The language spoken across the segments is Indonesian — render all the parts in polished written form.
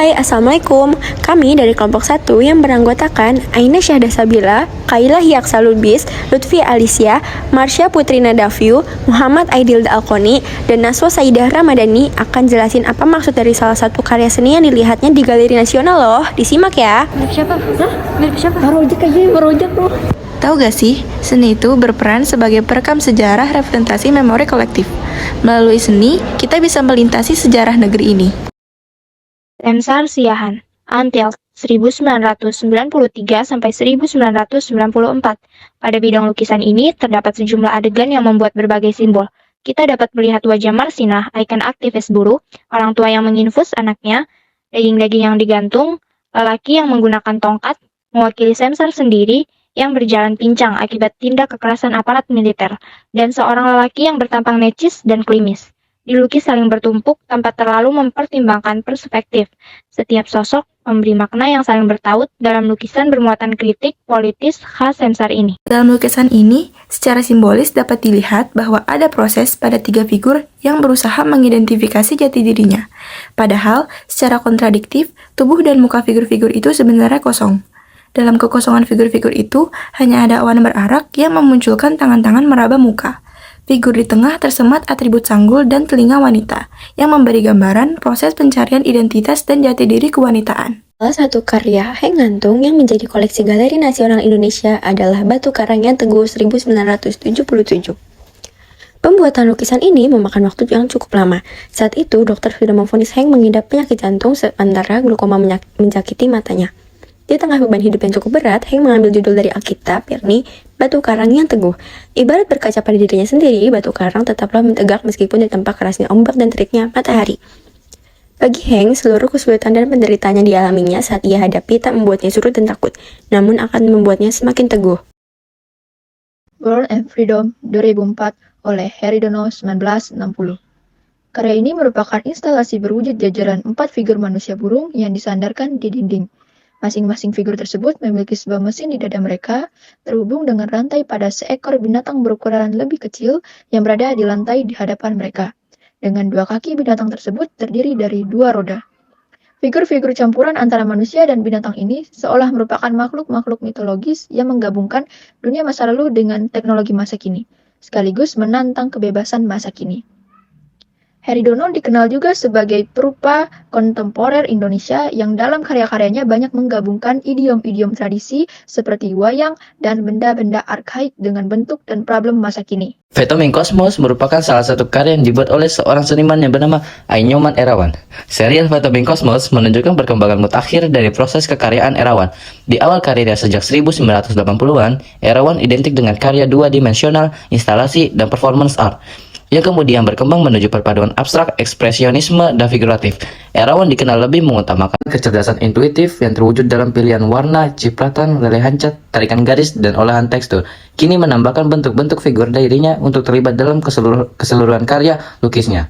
Hai, Assalamualaikum. Kami dari kelompok 1 yang beranggotakan Aina Syahda Sabila, Kaila Hiaksa Lubis, Lutfi Alicia, Marsha Putri Nadafiu, Muhammad Aidil Alkoni, dan Naswa Saidah Ramadhani akan jelasin apa maksud dari salah satu karya seni yang dilihatnya di Galeri Nasional loh. Disimak ya. Mirip siapa? Hah? Mirip siapa? Marojak aja, Marojak loh. Tahu gak sih, seni itu berperan sebagai perekam sejarah representasi memori kolektif. Melalui seni, kita bisa melintasi sejarah negeri ini. Semsar Siahaan, Until 1993 sampai 1994. Pada bidang lukisan ini terdapat sejumlah adegan yang membuat berbagai simbol. Kita dapat melihat wajah Marsinah, ikon aktivis buruh, orang tua yang menginfus anaknya, daging-daging yang digantung, lelaki yang menggunakan tongkat, mewakili Semsar sendiri yang berjalan pincang akibat tindak kekerasan aparat militer, dan seorang lelaki yang bertampang necis dan klimis. Dilukis saling bertumpuk tanpa terlalu mempertimbangkan perspektif. Setiap sosok memberi makna yang saling bertaut dalam lukisan bermuatan kritik politis khas Semsar ini. Dalam lukisan ini, secara simbolis dapat dilihat bahwa ada proses pada 3 figur yang berusaha mengidentifikasi jati dirinya. Padahal, secara kontradiktif, tubuh dan muka figur-figur itu sebenarnya kosong. Dalam kekosongan figur-figur itu, hanya ada awan berarak yang memunculkan tangan-tangan meraba muka. Figur di tengah tersemat atribut sanggul dan telinga wanita, yang memberi gambaran proses pencarian identitas dan jati diri kewanitaan. Salah satu karya Heng Ngantung yang menjadi koleksi Galeri Nasional Indonesia adalah Batu Karang yang Teguh 1977. Pembuatan lukisan ini memakan waktu yang cukup lama. Saat itu, dokter sudah memvonis Heng mengidap penyakit jantung sementara glaukoma menjangkiti matanya. Di tengah beban hidup yang cukup berat, Heng mengambil judul dari Alkitab, yakni Batu Karang yang Teguh. Ibarat berkaca pada dirinya sendiri, batu karang tetaplah mentegak meskipun ditempa kerasnya ombak dan teriknya matahari. Bagi Heng, seluruh kesulitan dan penderitaannya dialaminya saat ia hadapi tak membuatnya surut dan takut, namun akan membuatnya semakin teguh. World and Freedom 2004 oleh Heridono 1960. Karya ini merupakan instalasi berwujud jajaran 4 figur manusia burung yang disandarkan di dinding. Masing-masing figur tersebut memiliki sebuah mesin di dada mereka, terhubung dengan rantai pada seekor binatang berukuran lebih kecil yang berada di lantai di hadapan mereka. Dengan 2 kaki binatang tersebut terdiri dari 2 roda. Figur-figur campuran antara manusia dan binatang ini seolah merupakan makhluk-makhluk mitologis yang menggabungkan dunia masa lalu dengan teknologi masa kini, sekaligus menantang kebebasan masa kini. Heridono dikenal juga sebagai perupa kontemporer Indonesia yang dalam karya-karyanya banyak menggabungkan idiom-idiom tradisi seperti wayang dan benda-benda arkaik dengan bentuk dan problem masa kini. Fenomena Kosmos merupakan salah satu karya yang dibuat oleh seorang seniman yang bernama Ainyoman Erawan. Serial Fenomena Kosmos menunjukkan perkembangan mutakhir dari proses kekaryaan Erawan. Di awal karirnya sejak 1980-an, Erawan identik dengan karya 2-dimensional, instalasi, dan performance art, yang kemudian berkembang menuju perpaduan abstrak, ekspresionisme, dan figuratif. Erawan dikenal lebih mengutamakan kecerdasan intuitif yang terwujud dalam pilihan warna, cipratan, lelehan cat, tarikan garis, dan olahan tekstur. Kini menambahkan bentuk-bentuk figur dirinya untuk terlibat dalam keseluruhan karya lukisnya.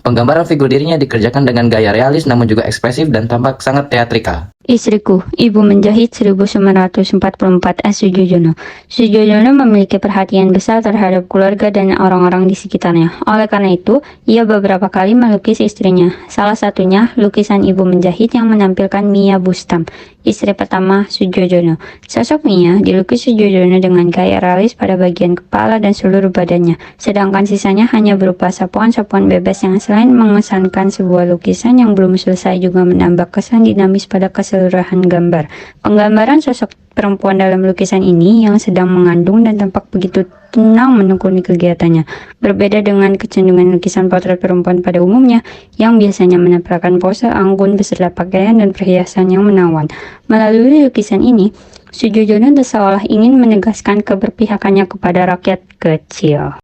Penggambaran figur dirinya dikerjakan dengan gaya realis namun juga ekspresif dan tampak sangat teatrikal. Istriku, Ibu Menjahit 1944 S. Sujojono. Sujojono memiliki perhatian besar terhadap keluarga dan orang-orang di sekitarnya. Oleh karena itu, ia beberapa kali melukis istrinya. Salah satunya lukisan Ibu Menjahit yang menampilkan Mia Bustam, istri pertama Sujojono. Sosok Mia dilukis Sujojono dengan gaya realis pada bagian kepala dan seluruh badannya, sedangkan sisanya hanya berupa sapuan-sapuan bebas yang selain mengesankan sebuah lukisan yang belum selesai juga menambah kesan dinamis pada keseluruhan gambar. Penggambaran sosok perempuan dalam lukisan ini yang sedang mengandung dan tampak begitu tenang menekuni kegiatannya. Berbeda dengan kecenderungan lukisan potret perempuan pada umumnya yang biasanya menampilkan pose anggun beserta pakaian dan perhiasan yang menawan. Melalui lukisan ini, Sujojono seolah ingin menegaskan keberpihakannya kepada rakyat kecil.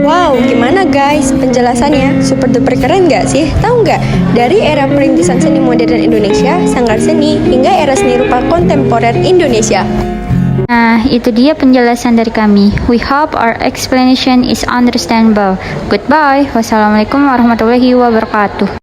Wow, gimana guys penjelasannya? Super duper keren gak sih? Tahu nggak? Dari era perintisan seni modern Indonesia, sanggar seni, hingga era seni rupa kontemporer Indonesia. Nah, itu dia penjelasan dari kami. We hope our explanation is understandable. Goodbye. Wassalamualaikum warahmatullahi wabarakatuh.